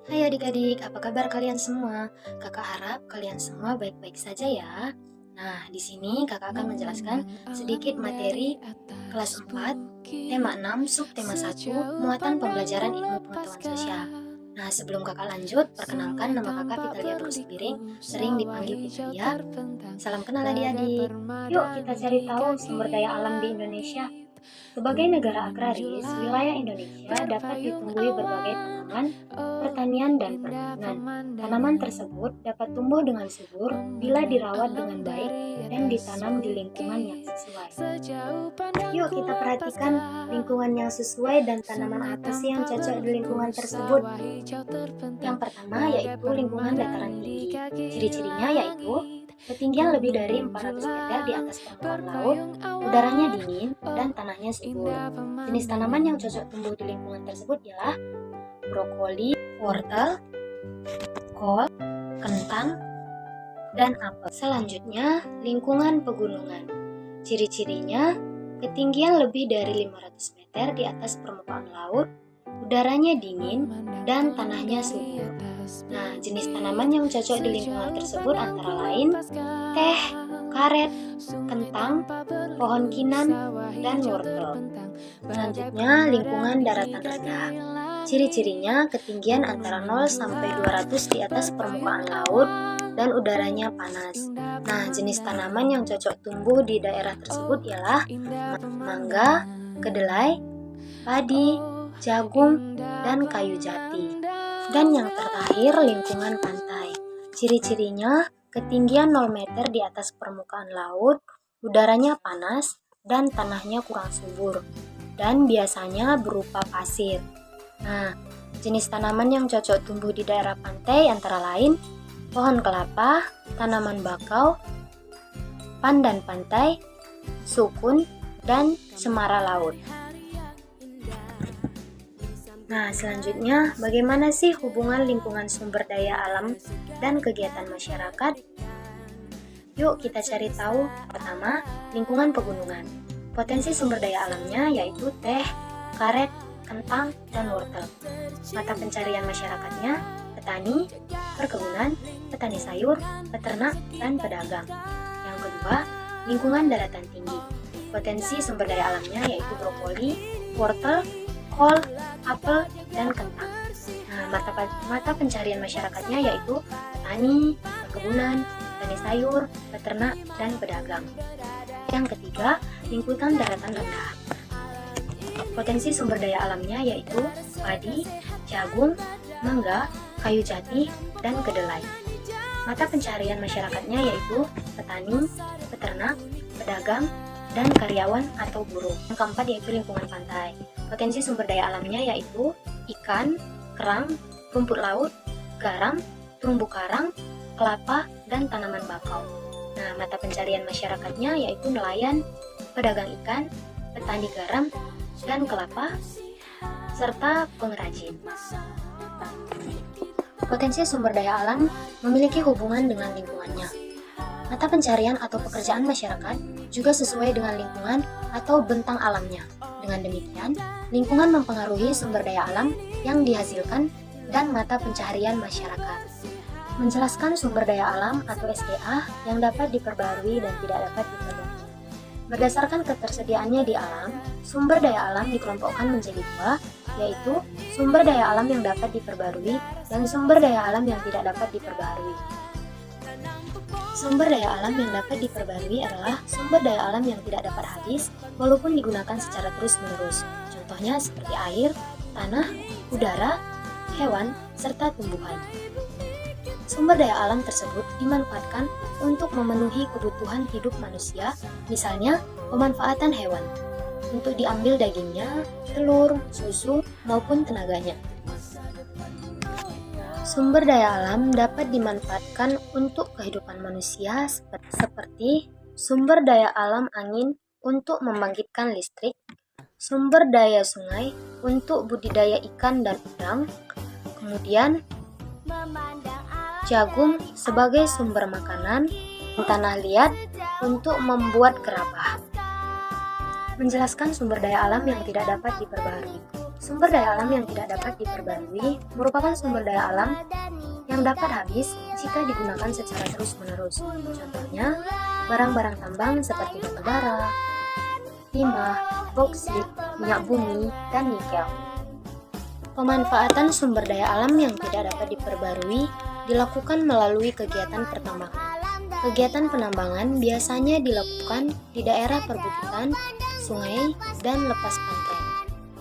Hai adik-adik, apa kabar kalian semua? Kakak harap kalian semua baik-baik saja ya. Nah, di sini kakak akan menjelaskan sedikit materi kelas 4, tema 6, subtema 1, muatan pembelajaran ilmu pengetahuan sosial. Nah, sebelum kakak lanjut, perkenalkan nama kakak Vitalia Biring, sering dipanggil Vitalia. Salam kenal adik-adik. Yuk kita cari tahu sumber daya alam di Indonesia. Sebagai negara agraris, wilayah Indonesia dapat ditumbuhi berbagai tanaman, pertanian, dan perkebunan. Tanaman tersebut dapat tumbuh dengan subur bila dirawat dengan baik dan ditanam di lingkungan yang sesuai. Yuk kita perhatikan lingkungan yang sesuai dan tanaman apa sih yang cocok di lingkungan tersebut. Yang pertama yaitu lingkungan dataran tinggi. Ciri-cirinya yaitu ketinggian lebih dari 400 meter di atas permukaan laut, udaranya dingin, dan tanahnya subur. Jenis tanaman yang cocok tumbuh di lingkungan tersebut ialah brokoli, wortel, kol, kentang, dan apel. Selanjutnya, lingkungan pegunungan. Ciri-cirinya, ketinggian lebih dari 500 meter di atas permukaan laut, udaranya dingin, dan tanahnya subur. Nah, jenis tanaman yang cocok di lingkungan tersebut antara lain teh, karet, kentang, pohon kinan, dan wortel. Selanjutnya, lingkungan daratan rendah. Ciri-cirinya ketinggian antara 0 sampai 200 di atas permukaan laut dan udaranya panas. Nah, jenis tanaman yang cocok tumbuh di daerah tersebut ialah mangga, kedelai, padi, jagung, dan kayu jati. Dan yang terakhir, lingkungan pantai. Ciri-cirinya ketinggian 0 meter di atas permukaan laut, udaranya panas, dan tanahnya kurang subur, dan biasanya berupa pasir. Nah, jenis tanaman yang cocok tumbuh di daerah pantai antara lain pohon kelapa, tanaman bakau, pandan pantai, sukun, dan cemara laut. Nah, selanjutnya, bagaimana sih hubungan lingkungan sumber daya alam dan kegiatan masyarakat? Yuk kita cari tahu. Pertama, lingkungan pegunungan. Potensi sumber daya alamnya yaitu teh, karet, kentang, dan wortel. Mata pencarian masyarakatnya, petani, perkebunan, petani sayur, peternak, dan pedagang. Yang kedua, lingkungan daratan tinggi. Potensi sumber daya alamnya yaitu brokoli, wortel, kol, apel, dan kentang. Nah, mata pencarian masyarakatnya yaitu petani, perkebunan, petani sayur, peternak, dan pedagang. Yang ketiga, lingkungan daratan rendah. Potensi sumber daya alamnya yaitu padi, jagung, mangga, kayu jati, dan kedelai. Mata pencarian masyarakatnya yaitu petani, peternak, pedagang, dan karyawan atau buruh. Yang keempat yaitu lingkungan pantai. Potensi sumber daya alamnya yaitu ikan, kerang, rumput laut, garam, terumbu karang, kelapa, dan tanaman bakau. Nah, mata pencarian masyarakatnya yaitu nelayan, pedagang ikan, petani garam dan kelapa, serta pengrajin. Potensi sumber daya alam memiliki hubungan dengan lingkungannya. Mata pencarian atau pekerjaan masyarakat juga sesuai dengan lingkungan atau bentang alamnya. Dengan demikian, lingkungan mempengaruhi sumber daya alam yang dihasilkan dan mata pencaharian masyarakat. Menjelaskan sumber daya alam atau SDA yang dapat diperbarui dan tidak dapat diperbarui. Berdasarkan ketersediaannya di alam, sumber daya alam dikelompokkan menjadi dua, yaitu sumber daya alam yang dapat diperbarui dan sumber daya alam yang tidak dapat diperbarui. Sumber daya alam yang dapat diperbarui adalah sumber daya alam yang tidak dapat habis walaupun digunakan secara terus-menerus. Contohnya seperti air, tanah, udara, hewan, serta tumbuhan. Sumber daya alam tersebut dimanfaatkan untuk memenuhi kebutuhan hidup manusia, misalnya pemanfaatan hewan, untuk diambil dagingnya, telur, susu, maupun tenaganya. Sumber daya alam dapat dimanfaatkan untuk kehidupan manusia seperti sumber daya alam angin untuk membangkitkan listrik, sumber daya sungai untuk budidaya ikan dan udang, kemudian jagung sebagai sumber makanan, tanah liat untuk membuat gerabah. Menjelaskan sumber daya alam yang tidak dapat diperbarui. Sumber daya alam yang tidak dapat diperbarui merupakan sumber daya alam yang dapat habis jika digunakan secara terus-menerus. Contohnya, barang-barang tambang seperti batu bara, timah, boksit, minyak bumi, dan nikel. Pemanfaatan sumber daya alam yang tidak dapat diperbarui dilakukan melalui kegiatan pertambangan. Kegiatan penambangan biasanya dilakukan di daerah perbukitan, sungai, dan lepas pantai.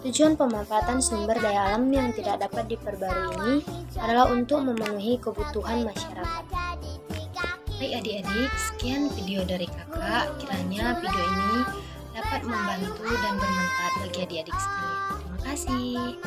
Tujuan pemanfaatan sumber daya alam yang tidak dapat diperbarui ini adalah untuk memenuhi kebutuhan masyarakat. Baik adik-adik, sekian video dari kakak. Kiranya video ini dapat membantu dan bermanfaat bagi adik-adik sekalian. Terima kasih.